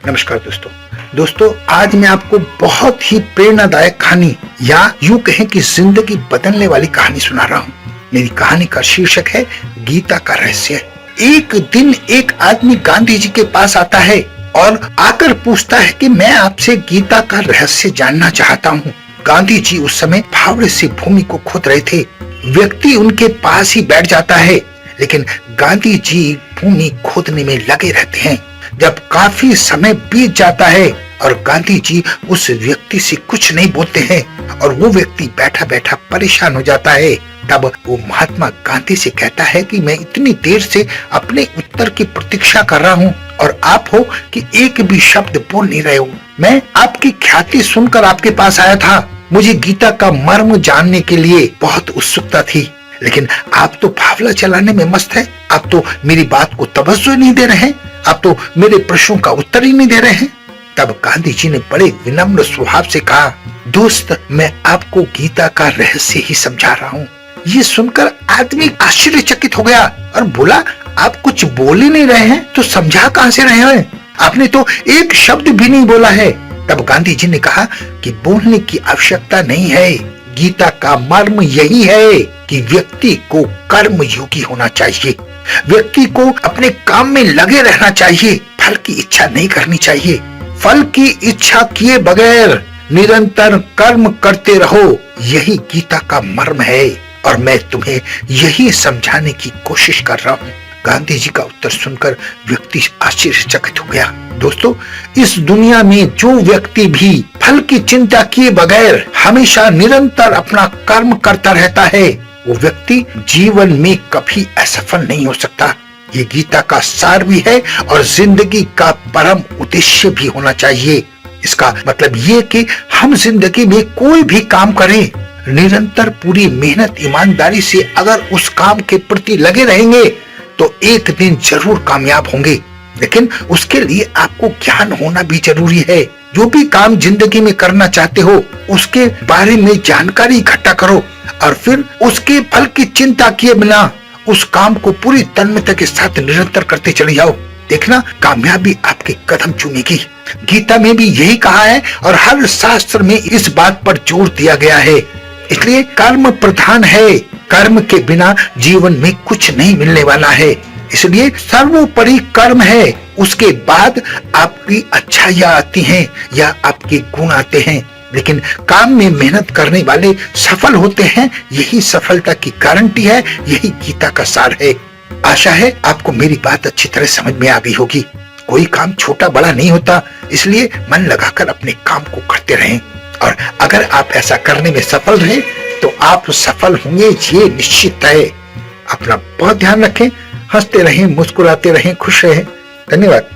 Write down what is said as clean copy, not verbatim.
नमस्कार दोस्तों, आज मैं आपको बहुत ही प्रेरणादायक कहानी या यूं कहें कि जिंदगी बदलने वाली कहानी सुना रहा हूँ। मेरी कहानी का शीर्षक है गीता का रहस्य। एक दिन एक आदमी गांधी जी के पास आता है और आकर पूछता है कि मैं आपसे गीता का रहस्य जानना चाहता हूँ। गांधी जी उस समय फावड़े से भूमि को खोद रहे थे। व्यक्ति उनके पास ही बैठ जाता है, लेकिन गांधी जी भूमि खोदने में लगे रहते हैं। जब काफी समय बीत जाता है और गांधी जी उस व्यक्ति से कुछ नहीं बोलते हैं और वो व्यक्ति बैठा बैठा परेशान हो जाता है, तब वो महात्मा गांधी से कहता है कि मैं इतनी देर से अपने उत्तर की प्रतीक्षा कर रहा हूँ और आप हो कि एक भी शब्द बोल नहीं रहे हो। मैं आपकी ख्याति सुनकर आपके पास आया था। मुझे गीता का मर्म जानने के लिए बहुत उत्सुकता थी, लेकिन आप तो फावला चलाने में मस्त है। आप तो मेरी बात को तवज्जो नहीं दे रहे हैं। आप तो मेरे प्रश्नों का उत्तर ही नहीं दे रहे हैं। तब गांधी जी ने बड़े विनम्र स्वभाव से कहा, दोस्त, मैं आपको गीता का रहस्य ही समझा रहा हूँ। ये सुनकर आदमी आश्चर्यचकित हो गया और बोला, आप कुछ बोल ही नहीं रहे हैं तो समझा कहां से रहे हैं? आपने तो एक शब्द भी नहीं बोला है। तब गांधी जी ने कहा कि बोलने की आवश्यकता नहीं है। गीता का मर्म यही है कि व्यक्ति को कर्मयोगी होना चाहिए। व्यक्ति को अपने काम में लगे रहना चाहिए। फल की इच्छा नहीं करनी चाहिए। फल की इच्छा किए बगैर निरंतर कर्म करते रहो, यही गीता का मर्म है और मैं तुम्हें यही समझाने की कोशिश कर रहा हूँ। गांधी जी का उत्तर सुनकर व्यक्ति आश्चर्यचकित हो गया। दोस्तों, इस दुनिया में जो व्यक्ति भी फल की चिंता किए बगैर हमेशा निरंतर अपना कर्म करता रहता है, वो व्यक्ति जीवन में कभी असफल नहीं हो सकता। ये गीता का सार भी है और जिंदगी का परम उद्देश्य भी होना चाहिए। इसका मतलब ये कि हम जिंदगी में कोई भी काम करें, निरंतर पूरी मेहनत ईमानदारी से अगर उस काम के प्रति लगे रहेंगे तो एक दिन जरूर कामयाब होंगे। लेकिन उसके लिए आपको ज्ञान होना भी जरूरी है। जो भी काम जिंदगी में करना चाहते हो उसके बारे में जानकारी इकट्ठा करो और फिर उसके फल की चिंता किए बिना उस काम को पूरी तन्मयता के साथ निरंतर करते चले जाओ। देखना, कामयाबी आपके कदम चूमेगी। गीता में भी यही कहा है और हर शास्त्र में इस बात पर जोर दिया गया है। इसलिए कर्म प्रधान है। कर्म के बिना जीवन में कुछ नहीं मिलने वाला है। इसलिए सर्वोपरि कर्म है। उसके बाद आपकी अच्छाइयां आती हैं या आपके गुण आते हैं, लेकिन काम में मेहनत करने वाले सफल होते हैं। यही सफलता की गारंटी है। यही गीता का सार है। आशा है आपको मेरी बात अच्छी तरह समझ में आ गई होगी। कोई काम छोटा बड़ा नहीं होता, इसलिए मन लगाकर अपने काम को करते रहें और अगर आप ऐसा करने में सफल रहे तो आप सफल होंगे, ये निश्चित है। अपना बहुत ध्यान रखें, हंसते रहें, मुस्कुराते रहें, खुश रहें। धन्यवाद।